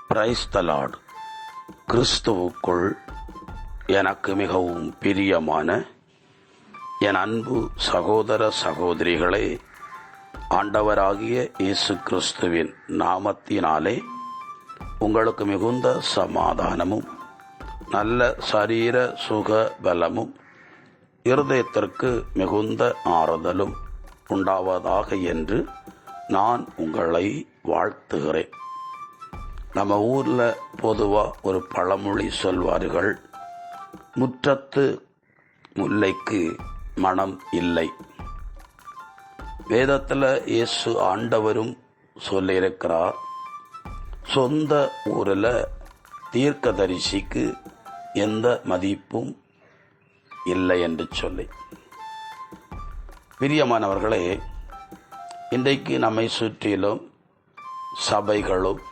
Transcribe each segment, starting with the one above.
Praise the Lord. கிறிஸ்துவுக்குள் எனக்கு மிகவும் பிரியமான என் அன்பு சகோதர சகோதரிகளே, ஆண்டவராகிய இயேசு கிறிஸ்துவின் நாமத்தினாலே உங்களுக்கு மிகுந்த சமாதானமும் நல்ல சரீர சுக பலமும் இருதயத்திற்கு மிகுந்த ஆறுதலும் உண்டாவதாக என்று நான் உங்களை வாழ்த்துகிறேன். நம்ம ஊர்ல பொதுவா ஒரு பழமொழி சொல்வார்கள், முற்றத்து முல்லைக்கு மனம் இல்லை. வேதத்துல இயேசு ஆண்டவரும் சொல்லியிருக்கிறார், சொந்த ஊரில் தீர்க்கதரிசிக்கு எந்த மதிப்பும் இல்லை என்று சொல்லி. பிரியமானவர்களே, இன்றைக்கு நம்மை சுற்றிலும் சபைகளும்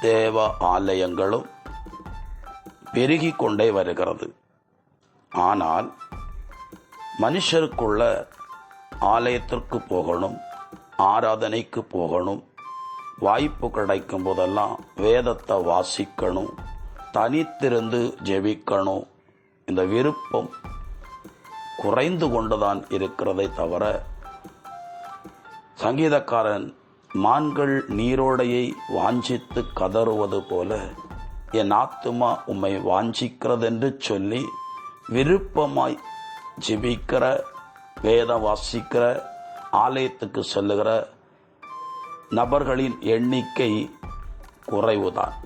தேவ ஆலயங்களும் பெருகி கொண்டே வருகிறது. ஆனால் மனுஷருக்குள்ள ஆலயத்திற்கு போகணும், ஆராதனைக்கு போகணும், வாய்ப்பு கிடைக்கும் போதெல்லாம் வேதத்தை வாசிக்கணும், தனித்திருந்து ஜெபிக்கணும், இந்த விருப்பம் குறைந்து கொண்டுதான் இருக்கிறதை தவிர, சங்கீதக்காரன் மான்கள் நீரோடையை வாஞ்சித்து கதறுவது போல என் ஆத்துமா உம்மை வாஞ்சிக்கிறதென்று சொல்லி விருப்பமாய் ஜெபிக்கிற, வேதம் வாசிக்கிற, ஆலயத்துக்கு செல்லுகிற நபர்களின் எண்ணிக்கை குறைவுதான்.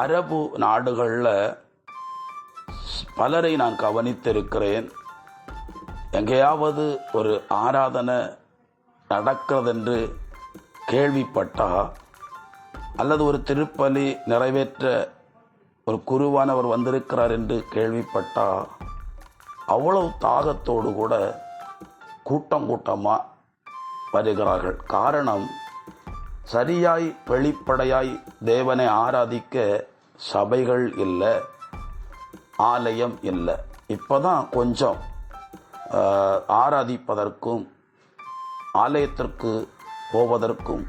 அரபு நாடுகளில் பலரை நான் கவனித்திருக்கிறேன். எங்கேயாவது ஒரு ஆராதனை நடக்கிறதென்று கேள்விப்பட்டா, அல்லது ஒரு திருப்பலி நிறைவேற்ற ஒரு குருவானவர் வந்திருக்கிறார் என்று கேள்விப்பட்டா, அவ்வளவு தாகத்தோடு கூட கூட்டம் கூட்டமாக வருகிறார்கள். காரணம், சரியாய் வெளிப்படையாய் தேவனை ஆராதிக்க சபைகள் இல்லை, ஆலயம் இல்லை. இப்போதான் கொஞ்சம் ஆராதிப்பதற்கும் ஆலயத்திற்கு போவதற்கும்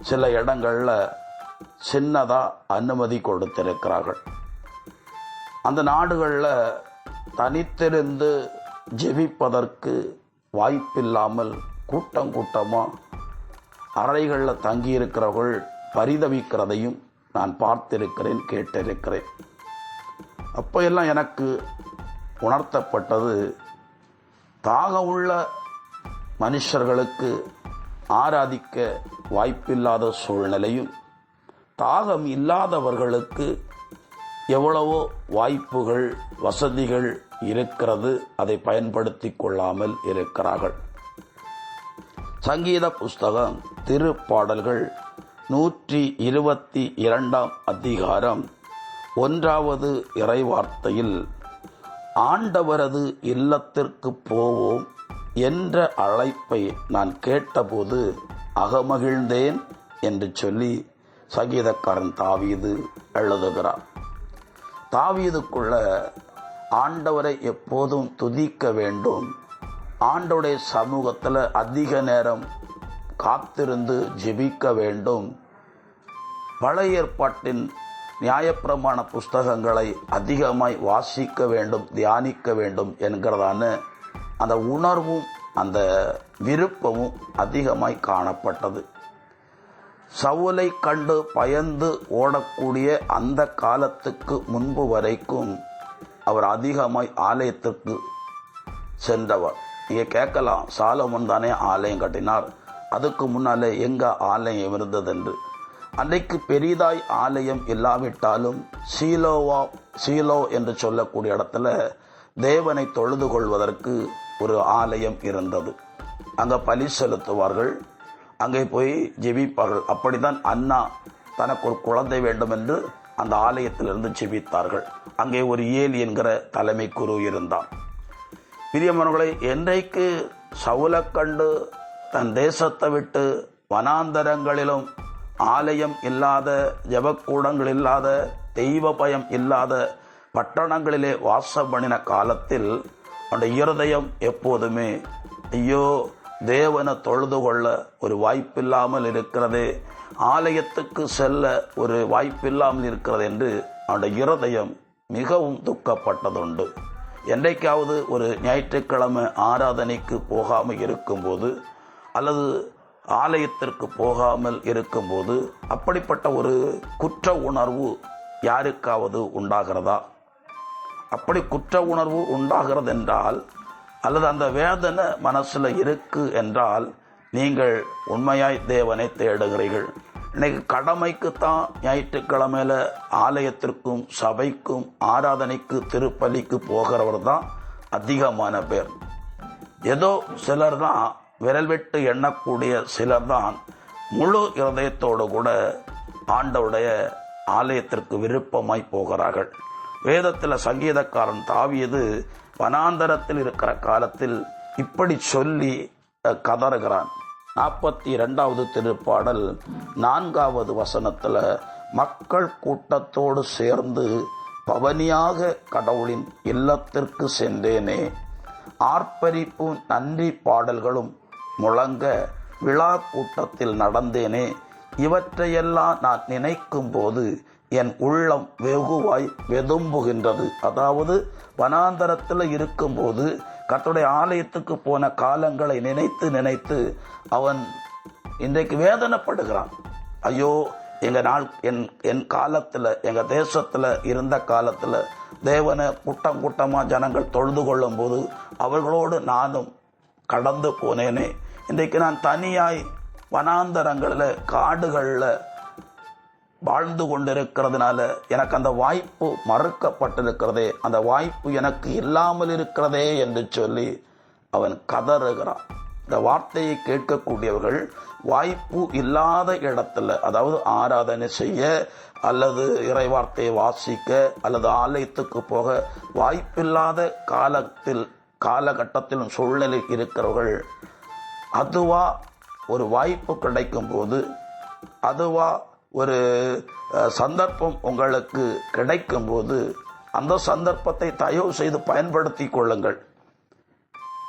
சில இடங்களில் சின்னதாக அனுமதி கொடுத்திருக்கிறார்கள். அந்த நாடுகளில் தனித்திருந்து ஜெபிப்பதற்கு வாய்ப்பில்லாமல் கூட்டம் கூட்டமாக அறைகளில் தங்கியிருக்கிறவர்கள் பரிதவிக்கிறதையும் நான் பார்த்திருக்கிறேன், கேட்டிருக்கிறேன். அப்போ எல்லாம் எனக்கு உணர்த்தப்பட்டது, தாகமுள்ள மனுஷர்களுக்கு ஆராதிக்க வாய்ப்பில்லாத சூழ்நிலையும், தாகம் இல்லாதவர்களுக்கு எவ்வளவோ வாய்ப்புகள் வசதிகள் இருக்கிறது, அதை பயன்படுத்தி கொள்ளாமல் இருக்கிறார்கள். சங்கீத புஸ்தகம் திருப்பாடல்கள் 122 அதிகாரம் 1வது இறைவார்த்தையில், ஆண்டவரது இல்லத்திற்கு போவோம் என்ற அழைப்பை நான் கேட்டபோது அகமகிழ்ந்தேன் என்று சொல்லி சங்கீதக்காரன் தாவீது எழுதுகிறார். தாவீதுக்குள்ள ஆண்டவரை எப்போதும் துதிக்க வேண்டும், ஆண்டவருடைய சமூகத்தில் அதிக நேரம் காத்திருந்து ஜெபிக்க வேண்டும், பழைய ஏற்பாட்டின் நியாயப்பிரமாண புஸ்தகங்களை அதிகமாய் வாசிக்க வேண்டும், தியானிக்க வேண்டும் என்கிறதான அந்த உணர்வும் அந்த விருப்பமும் அதிகமாய் காணப்பட்டது. சவுலை கண்டு பயந்து ஓடக்கூடிய அந்த காலத்துக்கு முன்பு வரைக்கும் அவர் அதிகமாய் ஆலயத்திற்கு சென்றவர். நீங்க கேட்கலாம், சாலமோன் தானே ஆலயம் கட்டினார், அதுக்கு முன்னாலே எங்க ஆலயம் இருந்தது என்று. அன்றைக்கு பெரிதாய் ஆலயம் இல்லாவிட்டாலும் சீலோ என்று சொல்லக்கூடிய இடத்துல தேவனை தொழுது கொள்வதற்கு ஒரு ஆலயம் இருந்தது. அங்கே பலி செலுத்துவார்கள், அங்கே போய் ஜெபிப்பார்கள். அப்படித்தான் அண்ணா தனக்கு ஒரு குழந்தை வேண்டும் என்று அந்த ஆலயத்திலிருந்து ஜெபித்தார்கள். அங்கே ஒரு ஏலி என்கிற தலைமை குரு இருந்தார். பிரியமானவர்களை, என்றைக்கு சவுலை கண்டு தன் தேசத்தை விட்டு வனாந்தரங்களிலும் ஆலயம் இல்லாத, ஜெபக்கூடங்கள் இல்லாத, தெய்வ பயம் இல்லாத பட்டணங்களிலே வாசம் பண்ணின காலத்தில் அவனுடைய இருதயம் எப்போதுமே, ஐயோ தேவனை தொழுது கொள்ள ஒரு வாய்ப்பில்லாமல் இருக்கிறது, ஆலயத்துக்கு செல்ல ஒரு வாய்ப்பில்லாமல் இருக்கிறது என்று அவனுடைய இருதயம் மிகவும் துக்கப்பட்டதுண்டு. என்றைக்காவது ஒரு ஞாயிற்றுக்கிழமை ஆராதனைக்கு போகாமல் இருக்கும்போது அல்லது ஆலயத்திற்கு போகாமல் இருக்கும்போது அப்படிப்பட்ட ஒரு குற்ற உணர்வு யாருக்காவது உண்டாகிறதா? அப்படி குற்ற உணர்வு உண்டாகிறது என்றால் அல்லது அந்த வேதனை மனசில் இருக்கு என்றால் நீங்கள் உண்மையாய் தேவனை தேடுகிறீர்கள். இன்னைக்கு கடமைக்குத்தான் ஞாயிற்றுக்கிழமையில ஆலயத்திற்கும் சபைக்கும் ஆராதனைக்கு திருப்பலிக்கு போகிறவர் தான் அதிகமான பேர். ஏதோ சிலர் தான், விரல் விட்டு எண்ணக்கூடிய சிலர் தான் முழு இருதயத்தோடு கூட ஆண்டவருடைய ஆலயத்திற்கு விருப்பமாய் போகிறார்கள். வேதத்தில் சங்கீதக்காரன் தாவீது வனாந்தரத்தில் இருக்கிற காலத்தில் இப்படி சொல்லி கதறுகிறான். 42வது திருப்பாடல் 4வது வசனத்தில், மக்கள் கூட்டத்தோடு சேர்ந்து பவனியாக கடவுளின் இல்லத்திற்கு சென்றேனே, ஆர்ப்பரிப்பும் நன்றி பாடல்களும் முழங்க விழா கூட்டத்தில் நடந்தேனே, இவற்றையெல்லாம் நான் நினைக்கும் போது என் உள்ளம் வெகுவாய் வெதும்புகின்றது. அதாவது வனாந்தரத்தில் இருக்கும்போது கர்த்தருடைய ஆலயத்துக்கு போன காலங்களை நினைத்து நினைத்து அவன் இன்றைக்கு வேதனைப்படுகிறான். ஐயோ, என் காலத்தில், எங்கள் தேசத்தில் இருந்த காலத்தில் தேவனை கூட்டம் கூட்டமாக ஜனங்கள் தொழுது கொள்ளும் போது அவர்களோடு நானும் கடந்து போனேனே, இன்றைக்கு நான் தனியாய் வனாந்தரங்களில் காடுகளில் வாழ்ந்து கொண்டிருக்கிறதுனால எனக்கு அந்த வாய்ப்பு மறுக்கப்பட்டிருக்கிறதே, அந்த வாய்ப்பு எனக்கு இல்லாமல் இருக்கிறதே என்று சொல்லி அவன் கதறுகிறான். இந்த வார்த்தையை கேட்கக்கூடியவர்கள் வாய்ப்பு இல்லாத இடத்துல, அதாவது ஆராதனை செய்ய அல்லது இறைவார்த்தையை வாசிக்க அல்லது ஆலயத்துக்கு போக வாய்ப்பில்லாத காலகட்டத்திலும் சூழ்நிலை இருக்கிறவர்கள், அதுவா ஒரு வாய்ப்பு கிடைக்கும் போது, அதுவா ஒரு சந்தர்ப்பம் உங்களுக்கு கிடைக்கும் போது அந்த சந்தர்ப்பத்தை தயவு செய்து பயன்படுத்தி கொள்ளுங்கள்.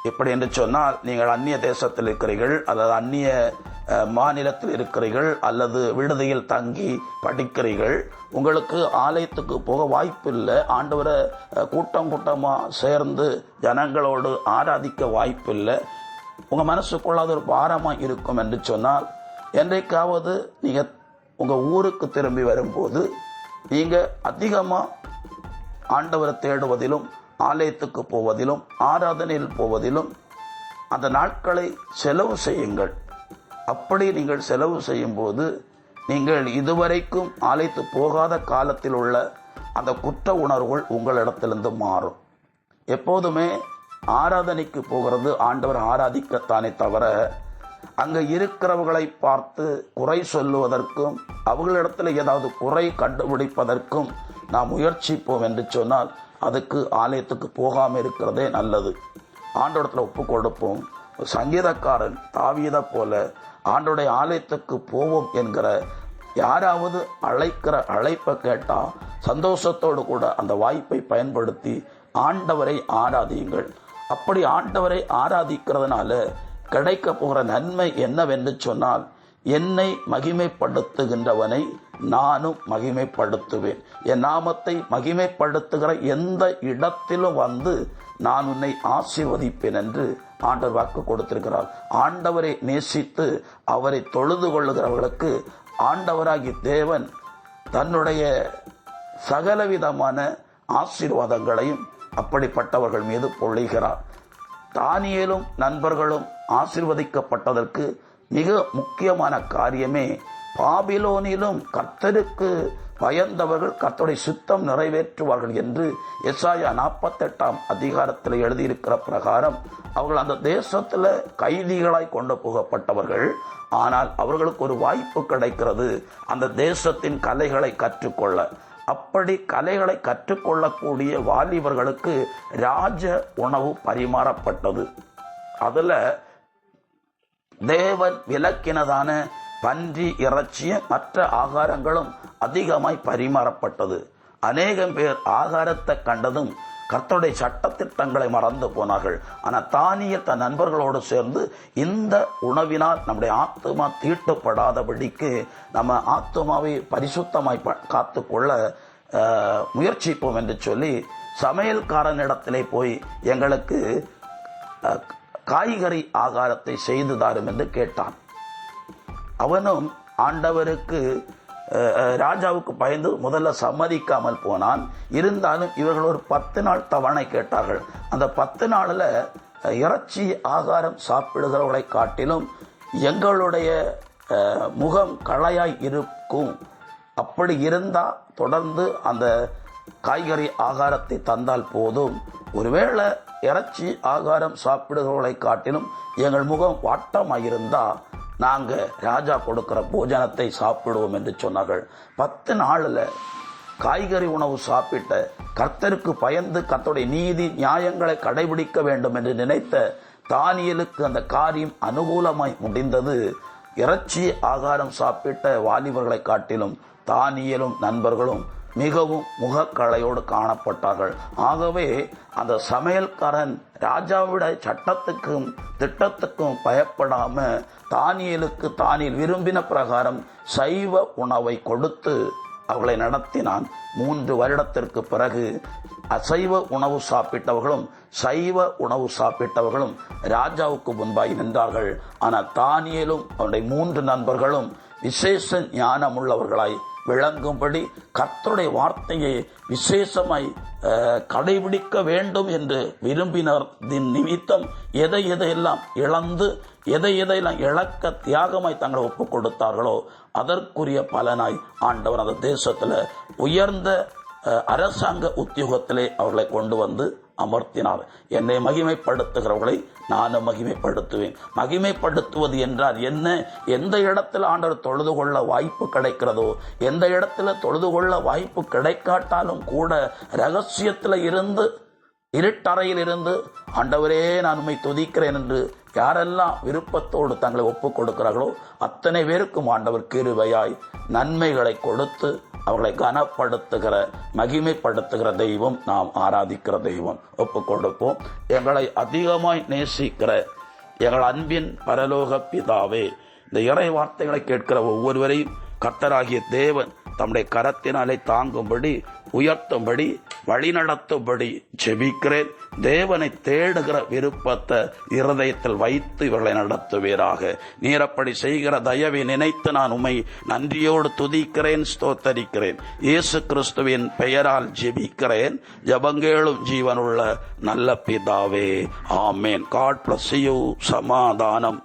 எப்படி என்று சொன்னால், நீங்கள் அந்நிய தேசத்தில் இருக்கிறீர்கள் அல்லது அந்நிய மாநிலத்தில் இருக்கிறீர்கள் அல்லது விடுதியில் தங்கி படிக்கிறீர்கள், உங்களுக்கு ஆலயத்துக்கு போக வாய்ப்பு இல்லை, ஆண்டவரை கூட்டம் கூட்டமாக சேர்ந்து ஜனங்களோடு ஆராதிக்க வாய்ப்பு இல்லை, உங்கள் மனசுக்குள்ளாத ஒரு பாரமாக இருக்கும் என்று சொன்னால், என்றைக்காவது நீங்கள் உங்கள் ஊருக்கு திரும்பி வரும்போது நீங்கள் அதிகமாக ஆண்டவரை தேடுவதிலும் ஆலயத்துக்கு போவதிலும் ஆராதனையில் போவதிலும் அந்த நாட்களை செலவு செய்யுங்கள். அப்படி நீங்கள் செலவு செய்யும் போது நீங்கள் இதுவரைக்கும் ஆலயத்து போகாத காலத்தில் உள்ள அந்த குற்ற உணர்வுகள் உங்களிடத்திலிருந்து மாறும். எப்போதுமே ஆராதனைக்கு போகிறது ஆண்டவர் ஆராதிக்கத்தானே தவிர அங்கே இருக்கிறவர்களை பார்த்து குறை சொல்லுவதற்கும் அவர்களிடத்தில் ஏதாவது குறை கண்டுபிடிப்பதற்கும் நாம் முயற்சிப்போம் என்று சொன்னால் அதுக்கு ஆலயத்துக்கு போகாமல் இருக்கிறதே நல்லது. ஆண்டவரத்தில் ஒப்பு கொடுப்போம். சங்கீதக்காரன் தாவீதை போல ஆண்டோடைய ஆலயத்துக்கு போவோம் என்கிற யாராவது அழைக்கிற அழைப்பை கேட்டால் சந்தோஷத்தோடு கூட அந்த வாய்ப்பை பயன்படுத்தி ஆண்டவரை ஆராதியுங்கள். அப்படி ஆண்டவரை ஆராதிக்கிறதுனால கிடைக்க போகிற நன்மை என்னவென்று சொன்னால், என்னை மகிமைப்படுத்துகின்றவனை நானும் மகிமைப்படுத்துவேன், என் நாமத்தை மகிமைப்படுத்துகிற எந்த இடத்திலும் வந்து நான் உன்னை ஆசீர்வதிப்பேன் என்று ஆண்டவர் வாக்கு கொடுத்திருக்கிறார். ஆண்டவரை நேசித்து அவரை தொழுது கொள்ளுகிறவர்களுக்கு ஆண்டவராகி தேவன் தன்னுடைய சகலவிதமான ஆசீர்வாதங்களையும் அப்படிப்பட்டவர்கள் மீது பொழிகிறார். தானியேலும் நண்பர்களும் ஆசீர்வதிக்கப்பட்டதற்கு மிக முக்கியமான காரியமே, பாபிலோனிலும் கர்த்தருக்கு பயந்தவர்கள் கர்த்தருடைய சித்தம் நிறைவேற்றுவார்கள் என்று எசாயா 48ஆம் அதிகாரத்தில் எழுதியிருக்கிற பிரகாரம் அவர்கள் அந்த தேசத்தில் கைதிகளாய் கொண்டு போகப்பட்டவர்கள். ஆனால் அவர்களுக்கு ஒரு வாய்ப்பு கிடைக்கிறது அந்த தேசத்தின் கலைகளை கற்றுக்கொள்ள. அப்படி கலைகளை கற்றுக்கொள்ளக்கூடிய வாலிபர்களுக்கு ராஜ உணவு பரிமாறப்பட்டது. அதுல தேவன் விலக்கினதான பன்றி இறைச்சியும் மற்ற ஆகாரங்களும் அதிகமாய் பரிமாறப்பட்டது. அநேகம் பேர் ஆகாரத்தை கண்டதும் கர்த்தருடைய சட்டத்திட்டங்களை மறந்து போனார்கள். ஆனால் தானியேல் தன் நண்பர்களோடு சேர்ந்து இந்த உணவினால் நம்முடைய ஆத்துமா தீட்டுப்படாதபடிக்கு நம்ம ஆத்துமாவை பரிசுத்தமாய் காத்துக்கொள்ள முயற்சிப்போம் என்று சொல்லி சமையல்காரனிடத்திலே போய் எங்களுக்கு காய்கறி ஆகாரத்தை செய்து தாரும் என்று கேட்டான். அவனும் ஆண்டவருக்கு ராஜாவுக்கு பயந்து முதல்ல சம்மதிக்காமல் போனான். இருந்தாலும் இவர்கள் ஒரு 10 நாள் தவணை கேட்டார்கள். அந்த 10 நாளில் இறைச்சி ஆகாரம் சாப்பிடுகிறவர்களை காட்டிலும் எங்களுடைய முகம் களையாய் இருக்கும், அப்படி இருந்தால் தொடர்ந்து அந்த காய்கறி ஆகாரத்தை தந்தால் போதும், ஒருவேளை இறைச்சி ஆகாரம் சாப்பிடுகிறவர்களை காட்டிலும் எங்கள் முகம் வாட்டமாயிருந்தால் நாங்கள் ராஜா கொடுக்கிற போஜனத்தை சாப்பிடுவோம் என்று சொன்னார்கள். 10 நாளில் காய்கறி உணவு சாப்பிட்ட கர்த்தருக்கு பயந்து கர்த்தருடைய நீதி நியாயங்களை கடைபிடிக்க வேண்டும் என்று நினைத்த தானியேலுக்கு அந்த காரியம் அனுகூலமாய் முடிந்தது. இறைச்சி ஆகாரம் சாப்பிட்ட வாலிபர்களை காட்டிலும் தானியேலும் நண்பர்களும் மிகவும் முகக்களையோடு காணப்பட்டார்கள். ஆகவே அந்த சமையல்காரன் ராஜாவிட சட்டத்துக்கும் திட்டத்துக்கும் பயப்படாம தானியேலுக்கு தானியேல் விரும்பின பிரகாரம் சைவ உணவை கொடுத்து அவர்களை நடத்தினான். 3 வருடத்திற்கு பிறகு அசைவ உணவு சாப்பிட்டவர்களும் சைவ உணவு சாப்பிட்டவர்களும் ராஜாவுக்கு முன்பாய் நின்றார்கள். ஆனால் தானியேலும் அவருடைய 3 நண்பர்களும் விசேஷ ஞானமுள்ளவர்களாய் விளங்கும்படி கர்த்தருடைய வார்த்தையை விசேஷமாய் கடைபிடிக்க வேண்டும் என்று விரும்பினதின் நிமித்தம் எதையெல்லாம் இழந்து எதையெல்லாம் இழக்க தியாகமாய் தங்களை ஒப்புக் கொடுத்தார்களோ அதற்குரிய பலனாய் ஆண்டவர் அந்த தேசத்தில் உயர்ந்த அரசாங்க உத்தியோகத்திலே அவர்களை கொண்டு வந்து அமர்த்தினார். என்னை மகிமைப்படுத்துகிறவர்களை நானும் மகிமைப்படுத்துவேன். மகிமைப்படுத்துவது என்றால் என்ன? எந்த இடத்துல ஆண்டவர் தொழுது கொள்ள வாய்ப்பு கிடைக்கிறதோ, எந்த இடத்துல தொழுது கொள்ள வாய்ப்பு கிடைக்காட்டாலும் கூட ரகசியத்தில் இருந்து இருட்டறையில் இருந்து ஆண்டவரே நான் உம்மை துதிக்கிறேன் என்று யாரெல்லாம் விருப்பத்தோடு தங்களை ஒப்புக் கொடுக்கிறார்களோ அத்தனை பேருக்கும் ஆண்டவர் கிருபையாய் நன்மைகளை கொடுத்து அவர்களை கனப்படுத்துகிற மகிமைப்படுத்துகிற தெய்வம், நாம் ஆராதிக்கிற தெய்வம். ஒப்புக் கொடுப்போம். எங்களை அதிகமாய் நேசிக்கிற எங்கள் அன்பின் பரலோக பிதாவே, இந்த இறை வார்த்தைகளை கேட்கிற ஒவ்வொருவரையும் கர்த்தராகிய தேவன் தம்முடைய கரத்தினாலே தாங்கும்படி உயர்த்தும்படி வழிநடத்தும்படி ஜெபிக்கிறேன். தேவனை தேடுகிற விருப்பத்தை இருதயத்தில் வைத்து இவர்களை நடத்துவீராக. நீரப்படி செய்கிற தயவை நினைத்து நான் உம்மை நன்றியோடு துதிக்கிறேன், ஸ்தோத்தரிக்கிறேன். இயேசு கிறிஸ்துவின் பெயரால் ஜெபிக்கிறேன். ஜெபங்கேளும் ஜீவனுள்ள நல்ல பிதாவே, ஆமேன். God bless you. சமாதானம்.